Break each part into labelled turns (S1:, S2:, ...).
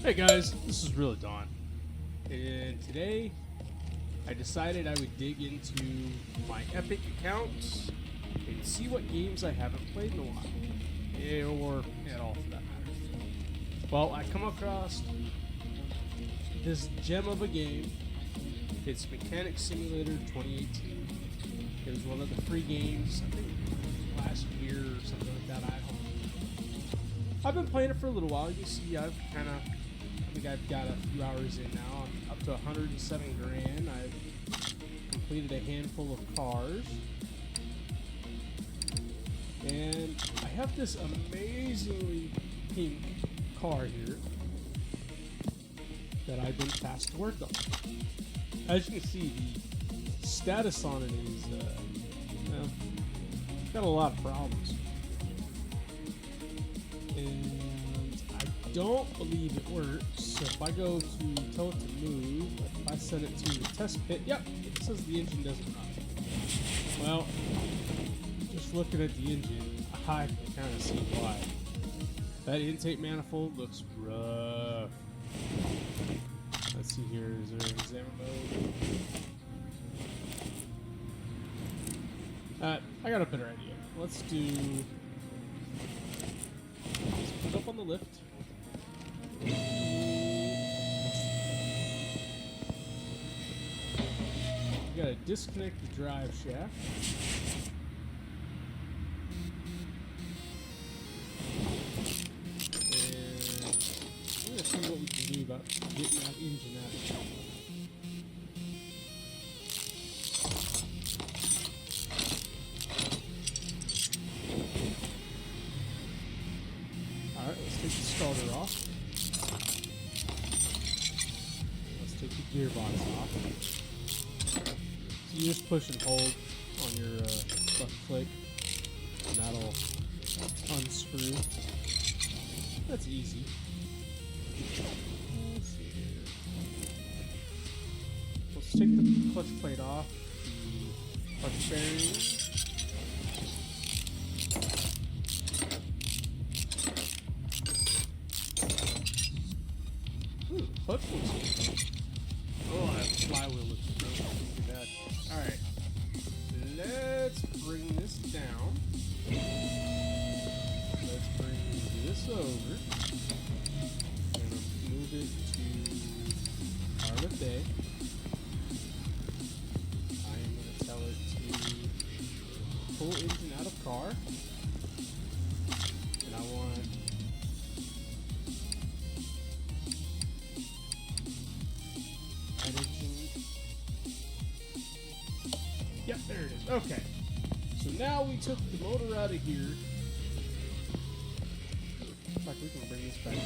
S1: Hey guys, this is Really Dawn, and today I decided I would dig into my Epic account and see what games I haven't played in a while, or at all for that matter. Well, I come across this gem of a game. It's Mechanic Simulator 2018. It was one of the free games, I think last year or something like that. I've been playing it for a little while. You see, I think I've got a few hours in now. I'm up to 107 grand. I've completed a handful of cars. And I have this amazingly pink car here that I've been tasked to work on. As you can see, the status on it is, got a lot of problems. And I don't believe it works. So if I go to tell it to move, if I set it to the test pit, yep, it says the engine doesn't run. Well, just looking at the engine, I can kind of see why. That intake manifold looks rough. Let's see here, is there an examiner mode? I got a better idea. Let's put it up on the lift. You gotta disconnect the drive shaft. And we're gonna see what we can do about getting that engine out of here. Alright, let's take the starter off. Let's take the gearbox off. So you just push and hold on your left click, and that'll unscrew. That's easy. Let's see here. Let's take the clutch plate off, the clutch bearing. Ooh, clutch looks good. Oh, that flywheel looks really bad. Alright. Let's bring this down. Let's bring this over. And move it to our lift A. I am going to tell it to pull engine out of car. And I want yep, there it is. Okay. So now we took the motor out of here. In fact, we can bring this back up.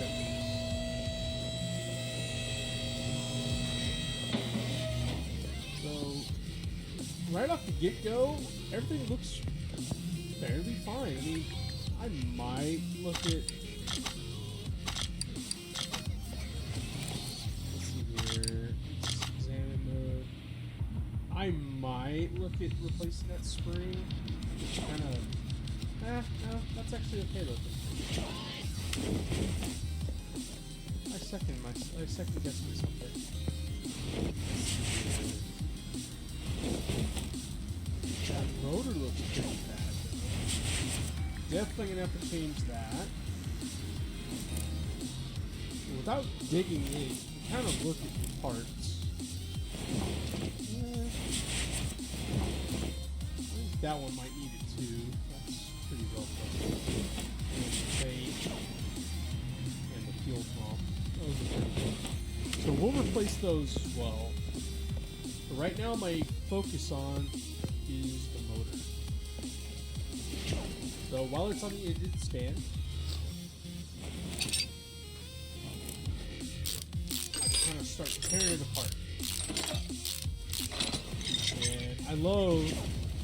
S1: So, right off the get-go, everything looks fairly fine. I mean, I might look at... Let's see here. Examine mode. I might look at replacing that spring. Kind of, no, that's actually okay looking. I second guess myself there. That rotor looks pretty bad. Definitely gonna have to change that. Without digging in, you can kind of look at the parts. That one might need it too. That's pretty well done. And the fade and the fuel pump. Those are pretty good. So we'll replace those as well. But right now my focus on is the motor. So while it's on the engine stand, I can kind of start tearing it apart. And I load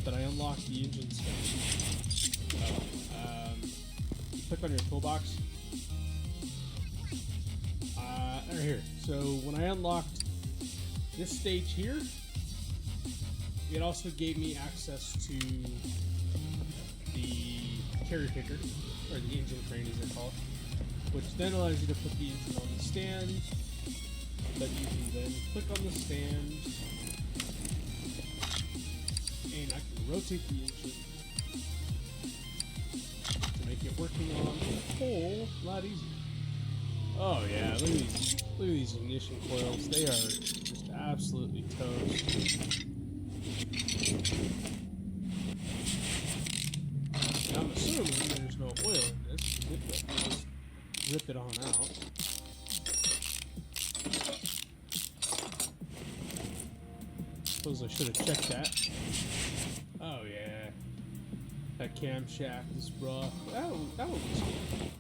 S1: that I unlock the engine stand. You click on your toolbox. Right here. So when I unlocked this stage here, it also gave me access to the cherry picker, or the engine crane as they call it. which then allows you to put the engine on the stand that you can then click on the stand, and I can rotate the engine to make it working on a whole lot easier. Oh yeah, look at these ignition coils. They are just absolutely toast. And I'm assuming there's no oil in this. Just rip it on out. Suppose I should have checked that. Oh yeah, that camshaft is rough. That looks good.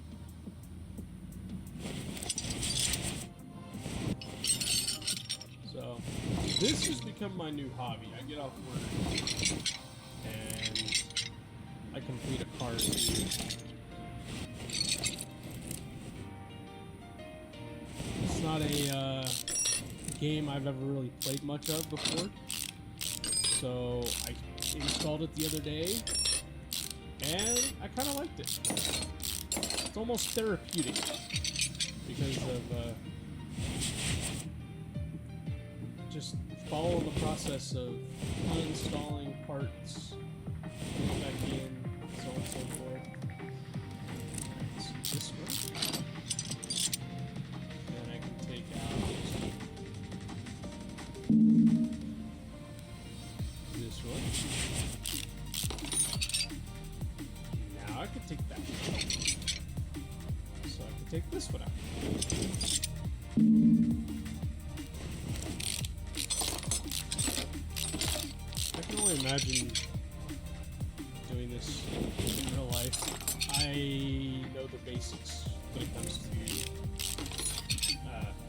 S1: So this has become my new hobby. I get off work and I complete a car review. It's not a game I've ever really played much of before, so I installed it the other day, and I kind of liked it. It's almost therapeutic because of just following the process of uninstalling parts, putting back in, so on and so forth. It's this one. Then I can take out this one. Now I can take that one out. So I can take this one out. I can only imagine doing this in real life. I know the basics when it comes to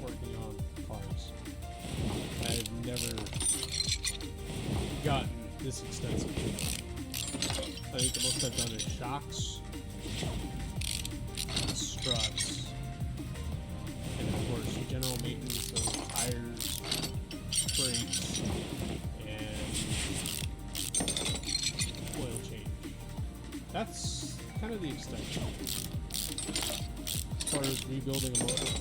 S1: working on cars. I've never gotten this extensive. I think the most I've done is shocks, struts, and of course general maintenance of tires, brakes, and oil change. That's kind of the extent. As far as rebuilding a motor,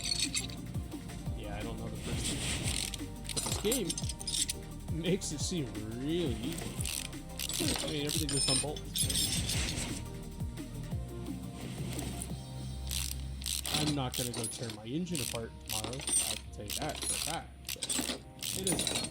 S1: yeah, I don't know the first thing. But this game makes it seem really easy. I mean, everything goes on bolts. I'm not going to go tear my engine apart tomorrow. I can tell you that for a fact. But it is fun.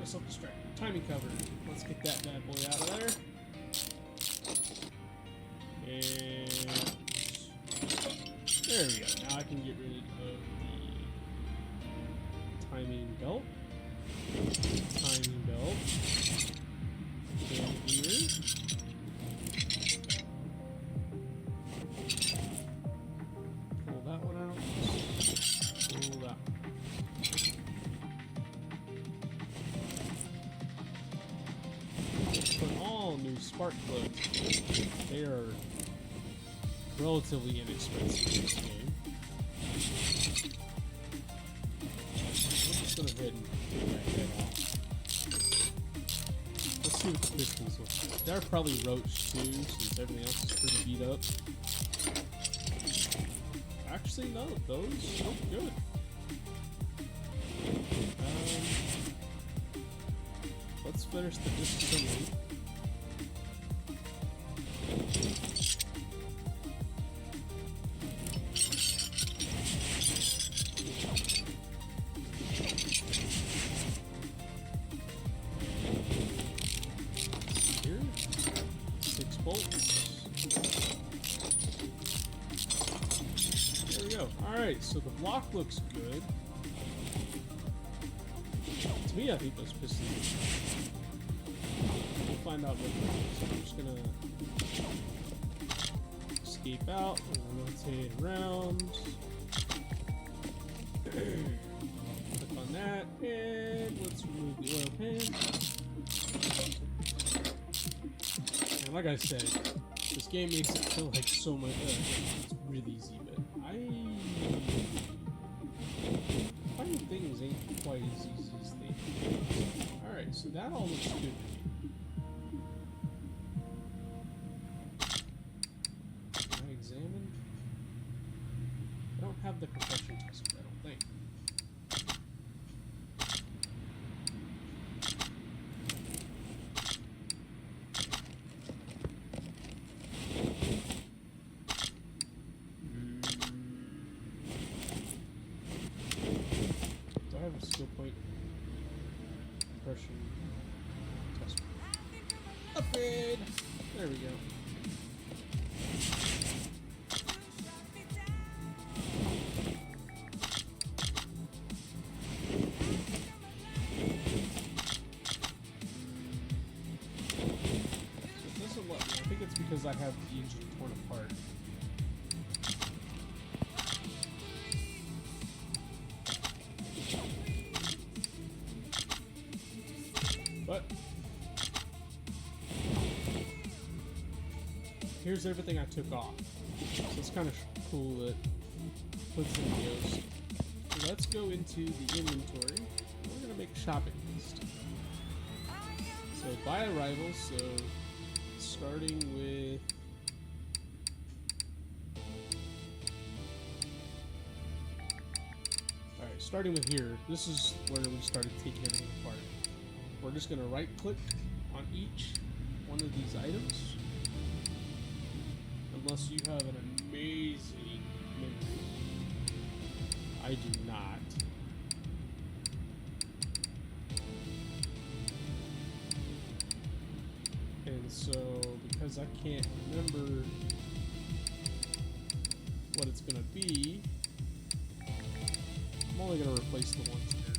S1: Self-destruct. Timing cover. Let's get that bad boy out of there. And there we go. Now I can get rid of the timing belt. Timing belt. And here. Pull that one out. Pull that one. Put all new spark plugs. They are relatively inexpensive in this game. Let's go ahead and take that head off. Let's see what the pistons look like. They're probably roached too, since everything else is pretty beat up. Actually, no, those look good. Let's finish the disassembly. Here, 6 bolts. There we go. Alright, so the block looks good. To me, I think those pistons. We'll find out what it is. So I'm just gonna escape out and rotate around. Click on that, and let's remove the oil pan. And like I said, this game makes it feel like so much. It's really easy, but finding things ain't quite as easy as they think. All right, so that all looks good to me. Can I examine? I don't have the compression tester, I don't think. Do I have a skill point? Compression tester. Upgrade! There we go. Because I have the engine torn apart. But here's everything I took off. So it's kind of cool that puts in Ghost. So let's go into the inventory. We're gonna make a shopping list. So by arrival, so starting with starting with here, this is where we started taking everything apart. We're just going to right click on each one of these items, unless you have an amazing memory. I do not. And so, because I can't remember what it's going to be, I'm only going to replace the ones that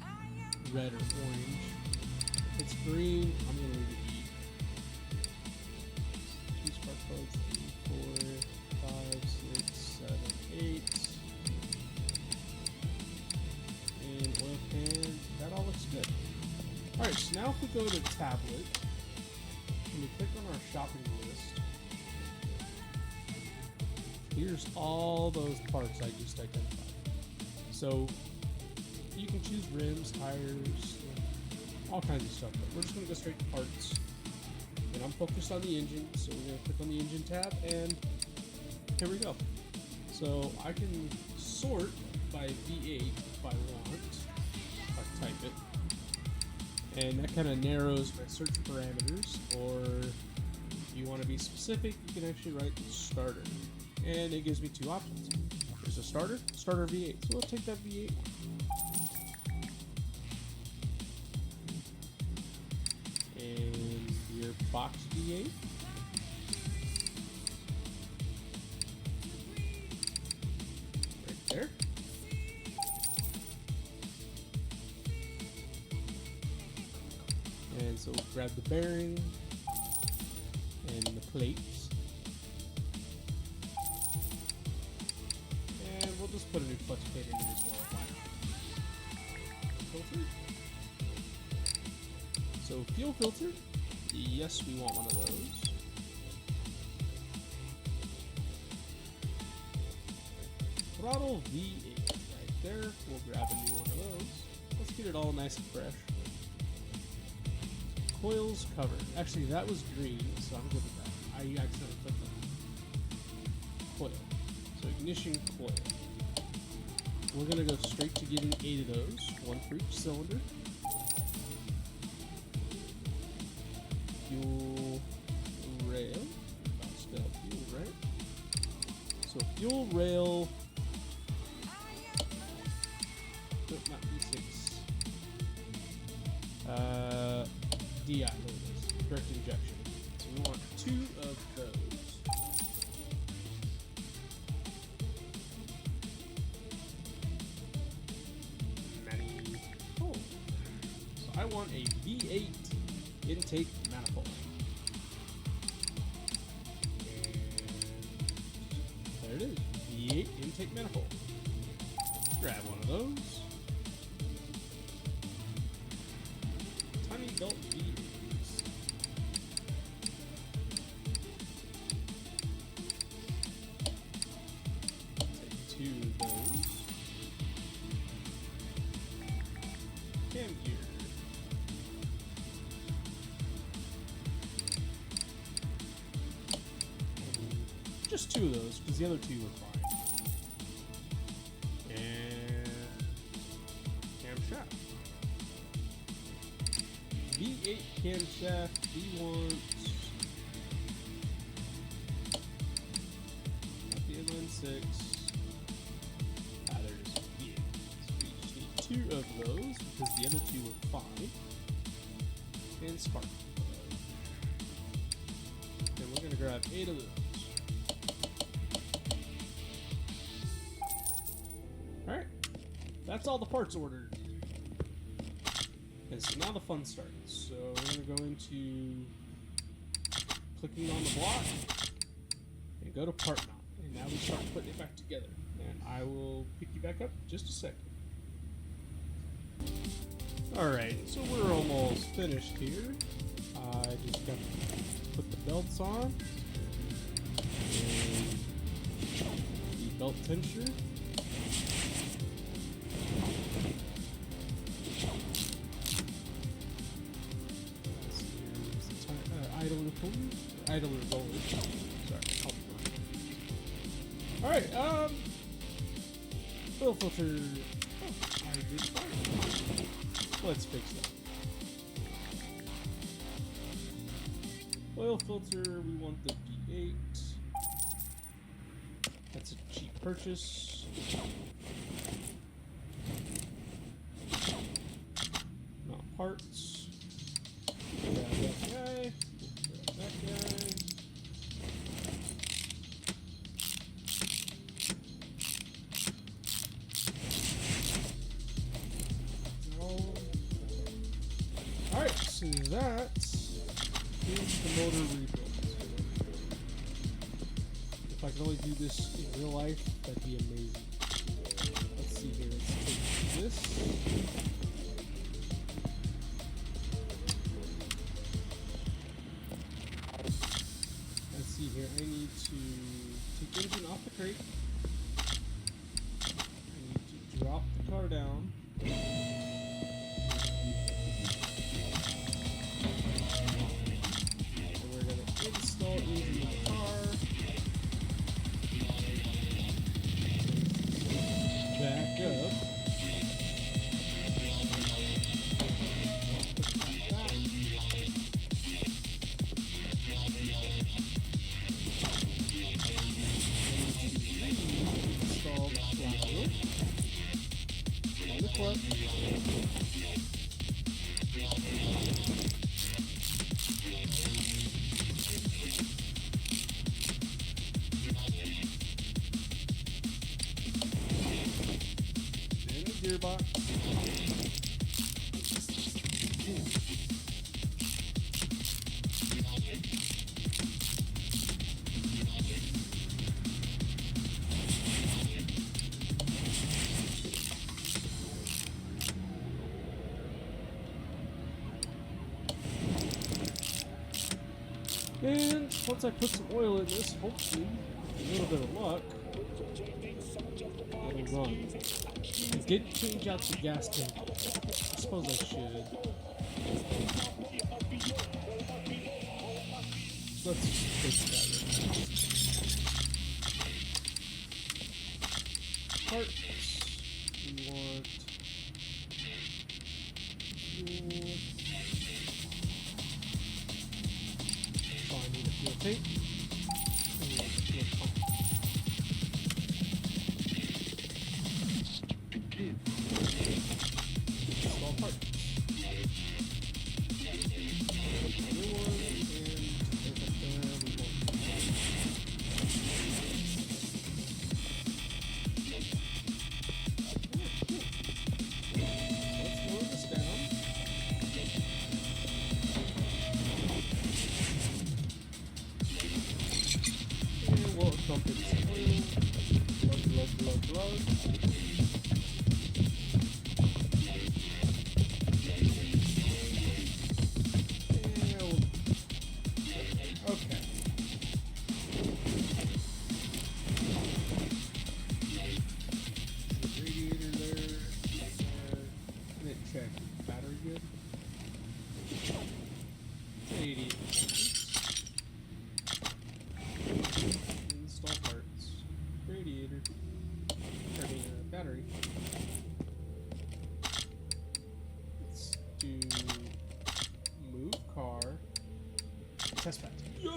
S1: are red or orange. If it's green, I'm going to leave it E. 2 spark plugs, 3, 4, 5, 6, 7, 8. And oil can. That all looks good. Alright, so now if we go to tablet, and we click on our shopping list, here's all those parts I just identified. So you can choose rims, tires, all kinds of stuff, but we're just going to go straight to parts. And I'm focused on the engine, so we're going to click on the engine tab, and here we go. So I can sort by V8 if I want, if I type it. And that kind of narrows my search parameters, or if you want to be specific, you can actually write starter. And it gives me 2 options. There's a starter V8. So we'll take that V8 one. And your box V8. Right there. And so we'll grab the bearing and the plates. We'll just put a new clutch plate in it as well. Why not? Filter. So fuel filter. Yes, we want one of those. Throttle V8 right there. We'll grab a new one of those. Let's get it all nice and fresh. Coils covered. Actually, that was green, so I'm good with that. I accidentally clicked on coil. So ignition coil. We're going to go straight to getting 8 of those, 1 for each cylinder. Fuel rail. I'll spell fuel, right? So fuel rail. Not V6. DI, there it is. Direct injection. So we want 2 of those. I want a V8 intake manifold. And there it is, V8 intake manifold. Grab one of those. Tiny belt V8s. cam gear. Just 2 of those, because the other 2 were fine. And camshaft. V8 camshaft, we want not the inline 6. They're just V8. So we just need 2 of those, because the other 2 were fine. And spark. And we're gonna grab 8 of those. Alright, that's all the parts ordered. And so now the fun starts. So we're going to go into clicking on the block and go to part mount. And now we start putting it back together. And I will pick you back up in just a second. Alright, so we're almost finished here. I just got to put the belts on. And the belt tensioner. Idler pulley? Idler roller. Sorry, alright, oil filter. Oh, I did fine. Let's fix that. Oil filter, we want the V8. That's a cheap purchase. Not parts. Grab that guy. That guy. Alright, so that is the motor rebuild. If I could only do this in real life, that'd be amazing. Let's see here, let's take this. Here, I need to take the engine off the crate. I need to drop the car down. And we're going to install into the car. Back up. Gearbox. And once I put some oil in this, hopefully, with a little bit of luck, it'll run. I did change out the gas tank. I suppose I should. So let's fix that right now. Parts. We want fuel. So I need a fuel tank. And we want a fuel pump. Install parts. New one, and there's a we want. Let's load this down.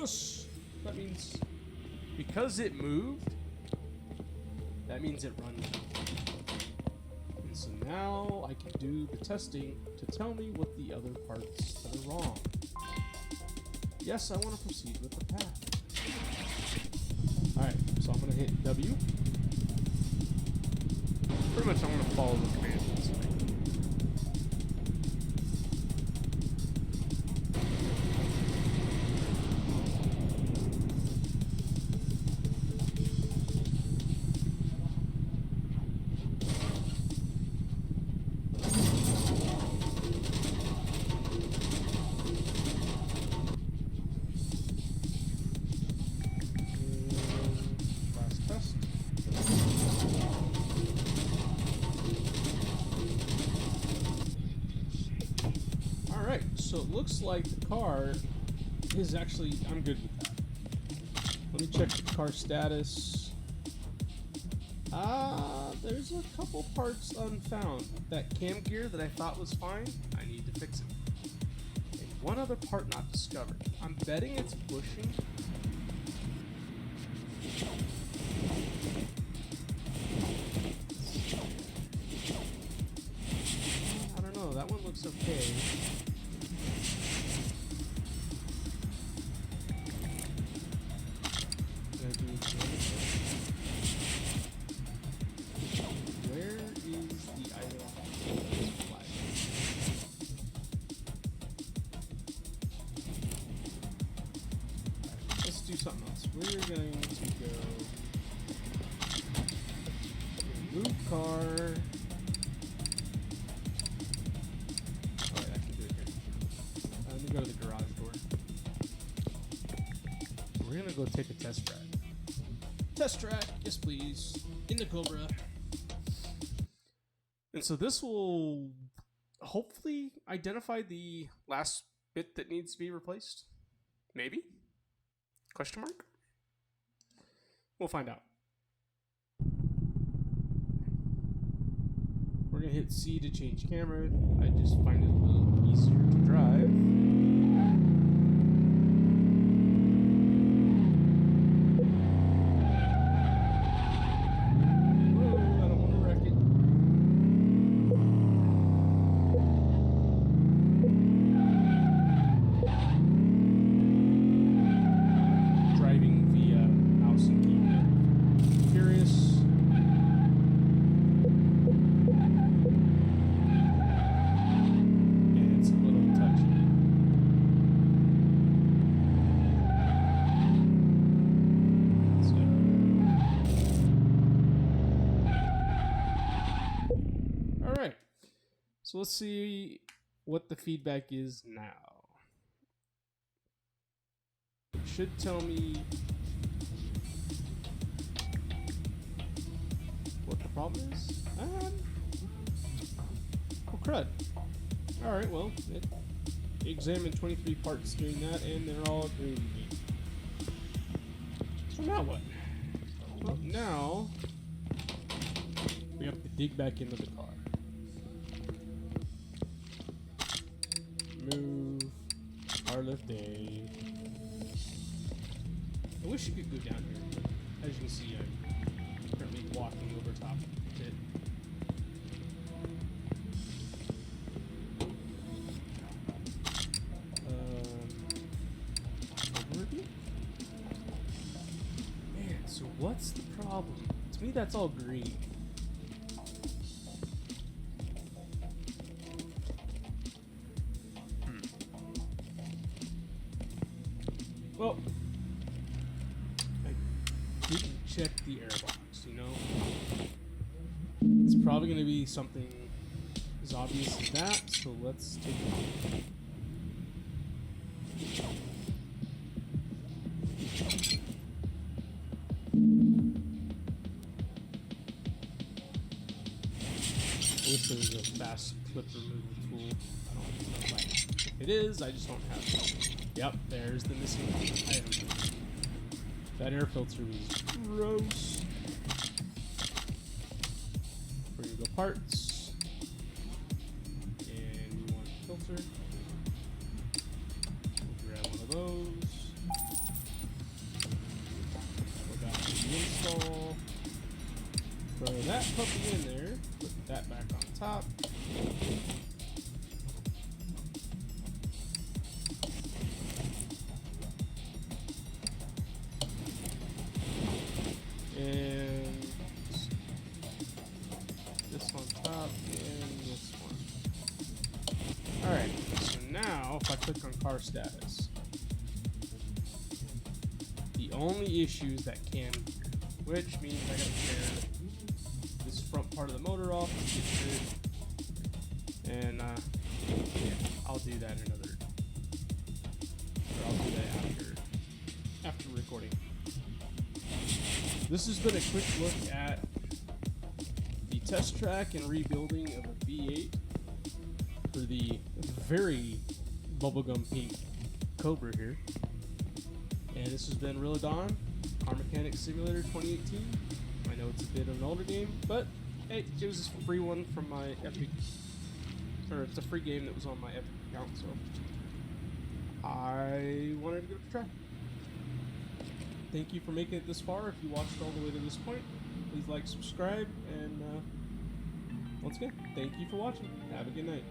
S1: Yes! That means because it moved, that means it runs. And so now I can do the testing to tell me what the other parts that are wrong. Yes, I want to proceed with the path. Alright, so I'm going to hit W. Pretty much I'm going to follow the command this way. Last test. Alright, so it looks like the car is actually... I'm good with that. Let me check the car status. There's a couple parts unfound. That cam gear that I thought was fine, I need to fix it. And one other part not discovered. I'm betting it's bushing. I don't know, that one looks okay. Where is the item? Let's do something else. We're going to go move car. Alright, I can do it here. Let me go to the garage door. We're gonna go take a test track. Test track, yes please. In the Cobra. And so this will hopefully identify the last bit that needs to be replaced. Maybe? Question mark? We'll find out. We're gonna hit C to change camera. I just find it a little easier to drive. So let's see what the feedback is now. It should tell me what the problem is. Oh crud. Alright, well, it examined 23 parts doing that, and they're all agreeing with me. So now what? Well, now we have to dig back into the car. Move. Car lift A. I wish you could go down here. As you can see, I'm currently walking over top of it. Overview? Man, so what's the problem? To me, that's all green. Well, I didn't check the airbox, you know? It's probably going to be something as obvious as that, so let's take a look. I wish there was a fast clip removal tool. I don't know if it is, I just don't have it. Yep, there's the missing item. That air filter was gross. We're gonna go parts. And we want filter. We'll grab one of those. puppy in there. Put that back on top. And this on top and this one. Alright, so now if I click on car status, the only issues that can, which means I gotta tear this front part of the motor off to get rid, and yeah, I'll do that another, or I'll do that after recording. This has been a quick look at the test track and rebuilding of a V8 for the very bubblegum pink Cobra here. And this has been Real Don, Car Mechanic Simulator 2018. I know it's a bit of an older game, but hey, it was a free one from my Epic, or it's a free game that was on my Epic account, so I wanted to give it a try. Thank you for making it this far. If you watched all the way to this point, please like, subscribe, and once again, thank you for watching. Have a good night.